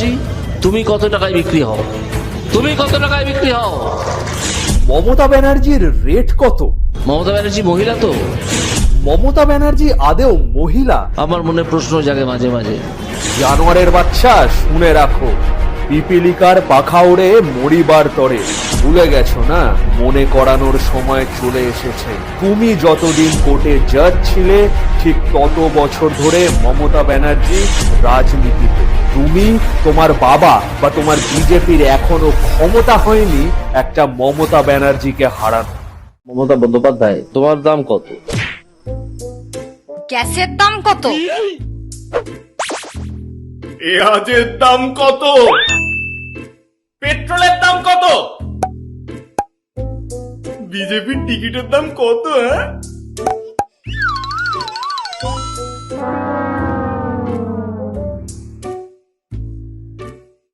ব্যানার্জি, তুমি কত টাকায় বিক্রি হও? তুমি কত টাকায় বিক্রি হও? মমতা ব্যানার্জির রেট কত? মমতা ব্যানার্জি মহিলা তো? মমতা ব্যানার্জি আদেও মহিলা? আমার মনে প্রশ্ন জাগে মাঝে মাঝে। জানোয়ারের বাচ্চা, শুনে রাখো, পিপিলিকার পাখা উড়ে মরিবার তরে। ভুলে গেছো না? মনে করানোর সময় চলে এসেছে। তুমি যতদিন কোর্টে জাজ ছিলে, ঠিক তত বছর ধরে মমতা ব্যানার্জি রাজনীতিতে। তুমি, তোমার বাবা বা তোমার বিজেপির এখনো ক্ষমতা হয়নি একটা মমতা ব্যানার্জিকে হারানো। মমতা বন্দ্যোপাধ্যায়, তোমার দাম কত? গ্যাসের দাম কত? পেঁয়াজের দাম কত? পেট্রোলের দাম কত? বিজেপির টিকিটের দাম কত?